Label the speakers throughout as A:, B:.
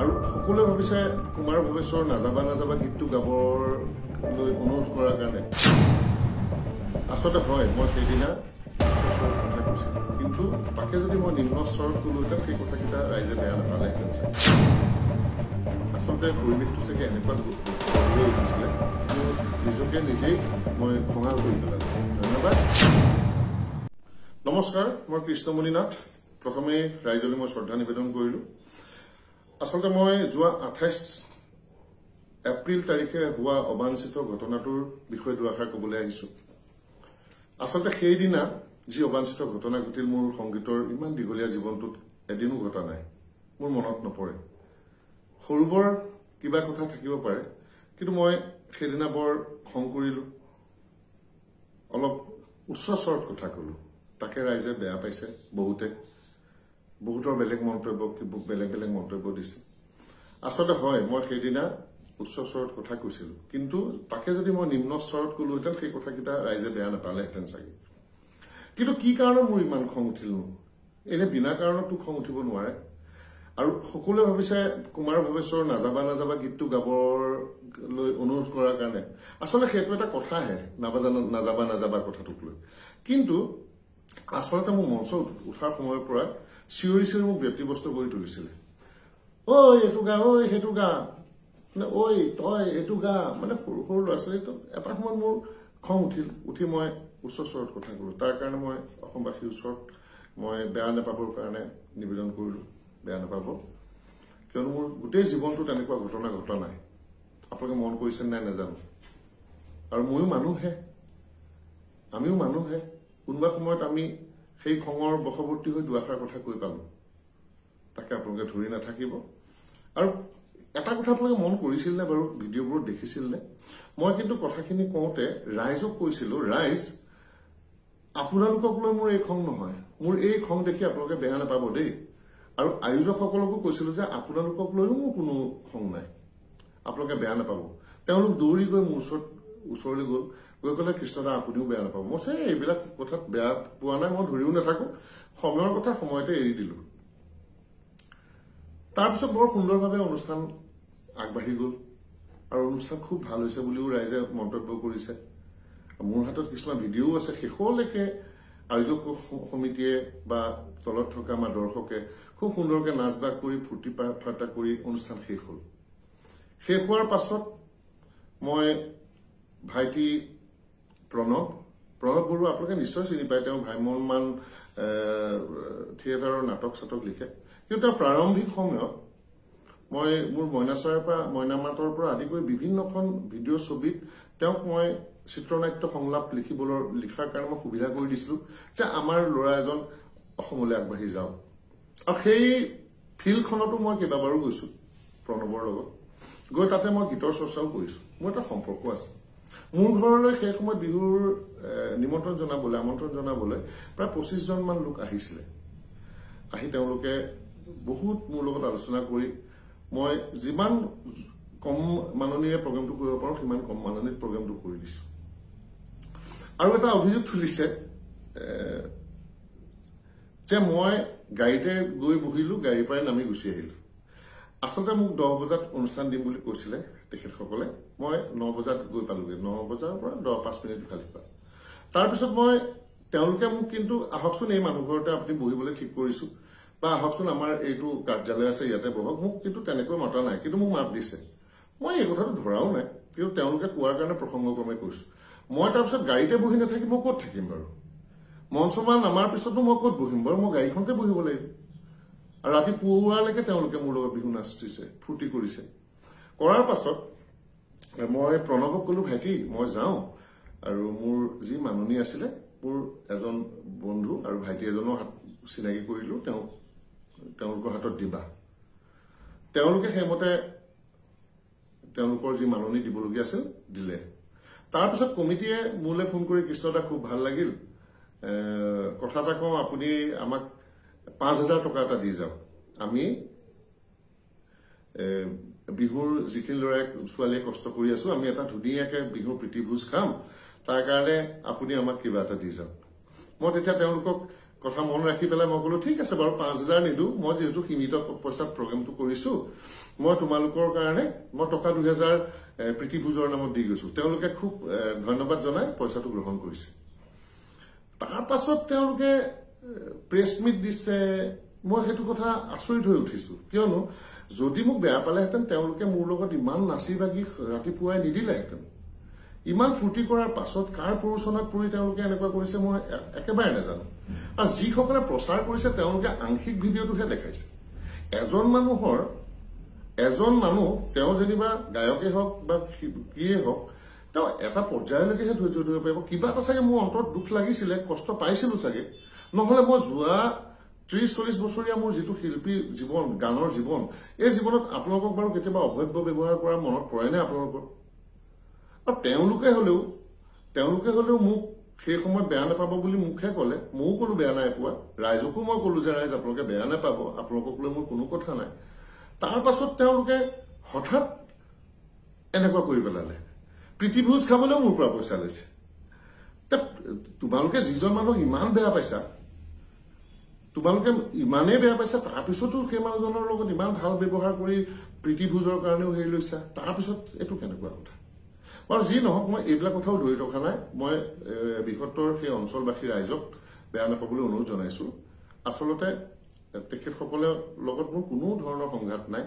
A: আৰু সকলোৱে ভাবিছে কুমাৰ ভৱেশ্বৰ নাযাবা নাযাবা গীতটো গাবৰ লৈ অনুৰোধ কৰাৰ কাৰণে আচলতে হয় মই সেইদিনা উচ্চস্বৰত কথা কৈছিলোঁ কিন্তু তাকে যদি মই নিম্ন স্বৰত ক'লোহেঁতেন সেই কথাকেইটা ৰাইজে বেয়া নাপালেহেঁতেন আচলতে পৰিৱেশটো চাগে এনেকুৱা হৈ উঠিছিলে নিজকে নিজেই মই খঙাল কৰি পেলালোঁ ধন্যবাদ নমস্কাৰ মই কৃষ্ণমণি নাথ প্ৰথমে ৰাইজলৈ মই শ্ৰদ্ধা নিবেদন কৰিলোঁ আচলতে মই যোৱা 28 এপ্ৰিল তাৰিখে হোৱা অবাঞ্ছিত ঘটনাটোৰ বিষয়ে দুআষাৰ ক'বলৈ আহিছোঁ আচলতে সেইদিনা যি অবাঞ্ছিত ঘটনা ঘটিল মোৰ সংগীতৰ ইমান দীঘলীয়া জীৱনটোত এদিনো ঘটা নাই মোৰ মনত নপৰে সৰুবৰ কিবা কথা থাকিব পাৰে কিন্তু মই সেইদিনা বৰ খং কৰিলোঁ অলপ উচ্চ স্বৰত কথা ক'লোঁ তাকে ৰাইজে বেয়া পাইছে বহুতৰ বেলেগ মন্তব্য দিছে আচলতে হয় মই সেইদিনা উচ্চ স্বৰত কথা কৈছিলোঁ কিন্তু তাকে যদি মই নিম্ন স্বৰত ক'লোহেঁতেন সেই কথাকেইটা ৰাইজে বেয়া নাপালেহেঁতেন চাগে কিন্তু কি কাৰণত মোৰ ইমান খং উঠিলনো এনে বিনা কাৰণতো খং উঠিব নোৱাৰে আৰু সকলোৱে ভাবিছে কুমাৰ ভৱেশ্বৰ নাযাবা নাযাবা গীতটো গাবৰ লৈ অনুৰোধ কৰাৰ কাৰণে আচলতে সেইটো এটা কথাহে নাযাবা নাযাবা কথাটোক লৈ কিন্তু আচলতে মোৰ মঞ্চ উঠাৰ সময়ৰ পৰা চিঞৰি চিঞৰি মোক ব্যক্তিব্যস্ত কৰি তুলিছিলে ঐ এইটো গা ঐ সেইটো গা মানে ঐ তই এইটো গা মানে সৰু সৰু ল'ৰা ছোৱালীটো এটা সময়ত মোৰ খং উঠি মই উচ্চ স্বৰত কথা ক'লোঁ তাৰ কাৰণে মই অসমবাসীৰ ওচৰত মই বেয়া নাপাবৰ কাৰণে নিবেদন কৰিলোঁ বেয়া নাপাব কিয়নো মোৰ গোটেই জীৱনটোত এনেকুৱা ঘটনা ঘটা নাই আপোনালোকে মন কৰিছে নাই নাজানো আৰু ময়ো আমিও মানুহে কোনোবা সময়ত আমি সেই খঙৰ বশৱৰ্তী হৈ দুআষাৰ কথা কৈ পালোঁ তাকে আপোনালোকে ধৰি নাথাকিব আৰু এটা কথা আপোনালোকে মন কৰিছিল নে বাৰু ভিডিঅ'বোৰত দেখিছিল নে মই কিন্তু কথাখিনি কওঁতে ৰাইজক কৈছিলোঁ ৰাইজ আপোনালোকক লৈ মোৰ এই খং নহয় মোৰ এই খং দেখি আপোনালোকে বেয়া নাপাব দেই আৰু আয়োজকসকলকো কৈছিলোঁ যে আপোনালোকক লৈও মোৰ কোনো খং নাই আপোনালোকে বেয়া নাপাব তেওঁলোক দৌৰি গৈ মোৰ ওচৰলৈ গৈ ক'লে কৃষ্ণদা আপুনিও বেয়া নাপাব মই এইবিলাক কথাত বেয়া পোৱা নাই মই ধৰিও নাথাকো সময়ৰ কথা সময়তে এৰি দিলোঁ তাৰপিছত বৰ সুন্দৰভাৱে অনুষ্ঠান আগবাঢ়ি গ'ল আৰু অনুষ্ঠান খুব ভাল হৈছে বুলিও ৰাইজে মন্তব্য কৰিছে মোৰ হাতত কিছুমান ভিডিঅ'ও আছে শেষলৈকে আয়োজক সমিতিয়ে বা তলত থকা আমাৰ দৰ্শকে খুব সুন্দৰকৈ নাচ বাগ কৰি ফূৰ্তি ফাৰ্তা কৰি অনুষ্ঠান শেষ হ'ল শেষ হোৱাৰ পাছত মই ভাইটি প্ৰণৱ বৰুৱা আপোনালোকে নিশ্চয় চিনি পায় তেওঁ ভ্ৰাম্যমান থিয়েটাৰৰ নাটক চাটক লিখে কিন্তু তাৰ প্ৰাৰম্ভিক সময়ত মই মোৰ মইনামাতৰ পৰা আদি কৰি বিভিন্নখন ভিডিঅ' ছবিত তেওঁক মই চিত্ৰনাট্য সংলাপ লিখাৰ কাৰণে মই সুবিধা কৰি দিছিলোঁ যে আমাৰ ল'ৰা এজন অসমলৈ আগবাঢ়ি যাওক আৰু সেই ফিল্ডখনতো মই কেইবাবাৰো গৈছোঁ প্ৰণৱৰ লগত গৈ তাতে মই গীতৰ চৰ্চাও কৰিছোঁ মোৰ এটা সম্পৰ্ক আছে মোৰ ঘৰলৈ সেই সময়ত বিহুৰ আমন্ত্ৰণ জনাবলৈ প্ৰায় 25জন মান লোক আহিছিলে আহি তেওঁলোকে বহুত মোৰ লগত আলোচনা কৰি মই যিমান কম মাননীৰে প্ৰগ্ৰেমটো কৰিব পাৰোঁ সিমান কম মাননীত প্ৰগ্ৰেমটো কৰি দিছোঁ আৰু এটা অভিযোগ তুলিছে যে মই গাড়ীতে গৈ বহিলোঁ গাড়ীৰ পৰাই নামি গুচি আহিলোঁ আচলতে মোক 10 বজাত অনুষ্ঠান দিম বুলি কৈছিলে তেখেতসকলে মই 9 বজাত গৈ পালোগৈ 9 বজাৰ পৰা 5 মিনিট খালি পালোঁ তাৰপিছত তেওঁলোকে মোক কিন্তু আহকচোন এই মানুহ ঘৰতে আপুনি বহিবলৈ ঠিক কৰিছোঁ বা আহকচোন আমাৰ এইটো কাৰ্যালয় আছে ইয়াতে বহক মোক কিন্তু তেনেকৈ মতা নাই কিন্তু মোক মাত দিছে মই এই কথাটো ধৰাও নাই কিন্তু তেওঁলোকে কোৱাৰ কাৰণে প্ৰসংগক্ৰমে কৈছোঁ মই তাৰপিছত গাড়ীতে বহি নাথাকি মই ক'ত থাকিম বাৰু মঞ্চমান নামাৰ পিছতো মই ক'ত বহিম বাৰু মই গাড়ীখনতে বহিব লাগিব আৰু ৰাতি পুৱালৈকে তেওঁলোকে মোৰ লগত বিহু নাচিছে ফূৰ্তি কৰিছে কৰাৰ পাছত মই প্ৰণৱক ক'লোঁ ভাইটি মই যাওঁ আৰু মোৰ যি মাননী আছিলে মোৰ এজন বন্ধু আৰু ভাইটি এজনৰ চিনাকি কৰিলোঁ তেওঁলোকৰ হাতত দিবা তেওঁলোকে সেইমতে তেওঁলোকৰ যি মাননী দিবলগীয়া আছিল দিলে তাৰপিছত কমিটিয়ে মোলৈ ফোন কৰি কৃষ্ণদা খুব ভাল লাগিল কথা এটা কওঁ আপুনি আমাক 5000 টকা এটা দি যাওক আমি বিহুৰ যিখিনি ল'ৰাই ছোৱালীয়ে কষ্ট কৰি আছো আমি এটা ধুনীয়াকৈ বিহুৰ প্ৰীতিভোজ খাম তাৰ কাৰণে আপুনি আমাক কিবা এটা দি যাওক মই তেতিয়া তেওঁলোকক কথা মন ৰাখি পেলাই মই ক'লো ঠিক আছে বাৰু 5,000 নিদো মই যেহেতু সীমিত পইচাত প্ৰগ্ৰামটো কৰিছো মই তোমালোকৰ কাৰণে মই টকা 2,000 প্ৰীতিভোজৰ নামত দি গৈছো তেওঁলোকে খুব ধন্যবাদ জনাই পইচাটো গ্ৰহণ কৰিছে তাৰ পাছত তেওঁলোকে প্ৰেছ মিট দিছে মই হেতু কথা আচৰিত হৈ উঠিছো কিয়নো যদি মোক বেয়া পালেহেঁতেন তেওঁলোকে মোৰ লগত ইমান নাচি বাগি ৰাতিপুৱাই নিদিলেহেঁতেন ইমান ফুৰ্তি কৰাৰ পাছত কাৰ প্ৰৰোচনাত পৰি তেওঁলোকে এনেকুৱা কৰিছে মই একেবাৰে নাজানো আৰু যিসকলে প্ৰচাৰ কৰিছে তেওঁলোকে আংশিক ভিডিঅ'টোহে দেখাইছে এজন মানুহ তেওঁ যেনিবা গায়কে হওক বা কিয়ে হওক তেওঁ এটা পৰ্যায়লৈকেহে ধৈৰ্য ধৰিব পাৰিব কিবা এটা চাগে মোৰ অন্তৰত দুখ লাগিছিলে কষ্ট পাইছিলো চাগে নহলে মই যোৱা 30-40 বছৰীয়া মোৰ যিটো শিল্পী জীৱন গানৰ জীৱন এই জীৱনত আপোনালোকক বাৰু কেতিয়াবা অভব্য ব্যৱহাৰ কৰা মনত পৰে নে আপোনালোকৰ আৰু তেওঁলোকে হলেও মোক সেই সময়ত বেয়া নাপাব বুলি মুখে ক'লে ময়ো ক'লো বেয়া নাই পোৱা ৰাইজকো মই ক'লো যে ৰাইজ আপোনালোকে বেয়া নাপাব আপোনালোকক লৈ মোৰ কোনো কথা নাই তাৰ পাছত তেওঁলোকে হঠাৎ এনেকুৱা কৰি পেলালে প্ৰীতিভোজ খাবলৈও মোৰ পৰা পইচা লৈছে তোমালোকে যিজন মানুহক ইমান বেয়া পাইছা তোমালোকে ইমানেই বেয়া পাইছা তাৰপিছতো সেই মানুহজনৰ লগত ইমান ভাল ব্যৱহাৰ কৰি প্ৰীতিভোজৰ কাৰণেও হেৰি লৈছা তাৰপিছত এইটো কেনেকুৱা কথা আৰু যি নহওক মই এইবিলাক কথাও ধৰি ৰখা নাই মই বৃহত্তৰ সেই অঞ্চলবাসী ৰাইজক বেয়া নাপাবলৈ অনুৰোধ জনাইছো আচলতে তেখেতসকলৰ লগত মোৰ কোনো ধৰণৰ সংঘাত নাই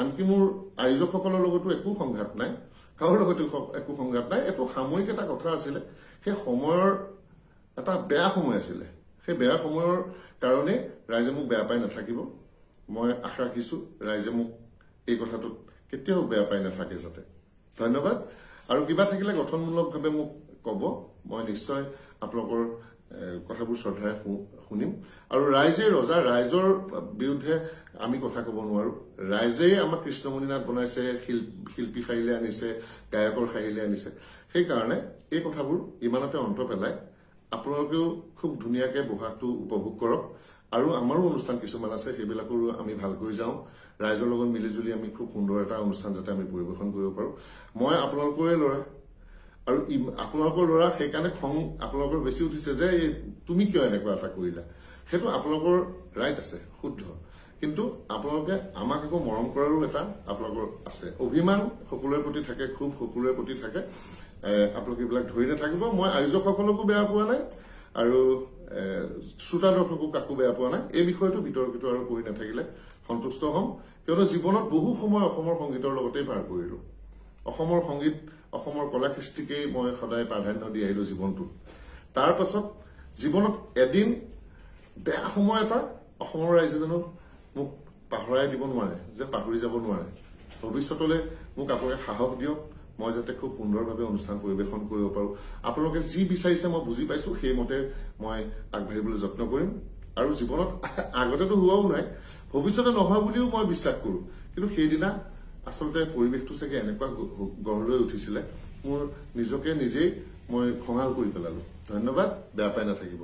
A: আনকি মোৰ আয়োজকসকলৰ লগতো একো সংঘাত নাই কাৰো লগতো একো সংঘাত নাই এইটো সাময়িক এটা কথা আছিলে সেই সময়ৰ এটা বেয়া সময় আছিলে সেই বেয়া সময়ৰ কাৰণে ৰাইজে মোক বেয়া পাই নাথাকিব মই আশা ৰাখিছো ৰাইজে মোক এই কথাটোত কেতিয়াও বেয়া পাই নাথাকে যাতে ধন্যবাদ আৰু কিবা থাকিলে গঠনমূলকভাৱে মোক ক'ব মই নিশ্চয় আপোনালোকৰ কথাবোৰ শ্ৰদ্ধাৰে শুনিম আৰু ৰাইজে ৰজা ৰাইজৰ বিৰুদ্ধে আমি কথা ক'ব নোৱাৰো ৰাইজে আমাক কৃষ্ণমণি নাথ বনাইছে শিল্পী শাৰীলে আনিছে গায়কৰ শাৰীলে আনিছে সেই কাৰণে এই কথাবোৰ ইমানতে অন্ত পেলাই আপোনালোকেও খুব ধুনীয়াকৈ বহাটো উপভোগ কৰক আৰু আমাৰো অনুষ্ঠান কিছুমান আছে সেইবিলাকৰো আমি ভালকৈ যাওঁ ৰাইজৰ লগত মিলিজুলি আমি খুব সুন্দৰ এটা অনুষ্ঠান যাতে আমি পৰিৱেশন কৰিব পাৰো মই আপোনালোকৰে ল'ৰা আৰু আপোনালোকৰ ল'ৰা সেইকাৰণে খং আপোনালোকৰ বেছি উঠিছে যে তুমি কিয় এনেকুৱা এটা কৰিলা সেইটো আপোনালোকৰ ৰাইট আছে শুদ্ধ কিন্তু আপোনালোকে আমাক একো মৰম কৰাৰো এটা আপোনালোকৰ আছে অভিমান সকলোৰে প্ৰতি থাকে খুব সকলোৰে প্ৰতি থাকে আপোনালোকে এইবিলাক ধৰি নাথাকিব মই আয়োজকসকলকো বেয়া পোৱা নাই আৰু শ্ৰোতা দৰ্শকো কাকো বেয়া পোৱা নাই এই বিষয়টো বিতৰ্কিত আৰু কৰি নাথাকিলে সন্তুষ্ট হ'ম কিয়নো জীৱনত বহু সময় অসমৰ সংগীতৰ লগতেই পাৰ কৰিলো অসমৰ সংগীত অসমৰ কলা কৃষ্টিকেই মই সদায় প্ৰাধান্য দি আহিলো জীৱনটোত তাৰ পাছত জীৱনত এদিন বেয়া সময় এটা অসমৰ ৰাইজে জানো মোক পাহৰাই দিব নোৱাৰে যে পাহৰি যাব নোৱাৰে ভৱিষ্যতলৈ মোক আপোনালোকে সাহস দিয়ক মই যাতে খুব সুন্দৰভাৱে অনুষ্ঠান পৰিৱেশন কৰিব পাৰো আপোনালোকে যি বিচাৰিছে মই বুজি পাইছো সেইমতে মই আগবাঢ়িবলৈ যত্ন কৰিম আৰু জীৱনত আগতেতো হোৱাও নাই ভৱিষ্যতে নহয় বুলিও মই বিশ্বাস কৰো কিন্তু সেইদিনা আচলতে পৰিৱেশটো চাগে এনেকুৱা গঢ় লৈ উঠিছিলে মোৰ নিজকে নিজেই মই খঙাল কৰি পেলালো ধন্যবাদ বেয়া পাই নাথাকিব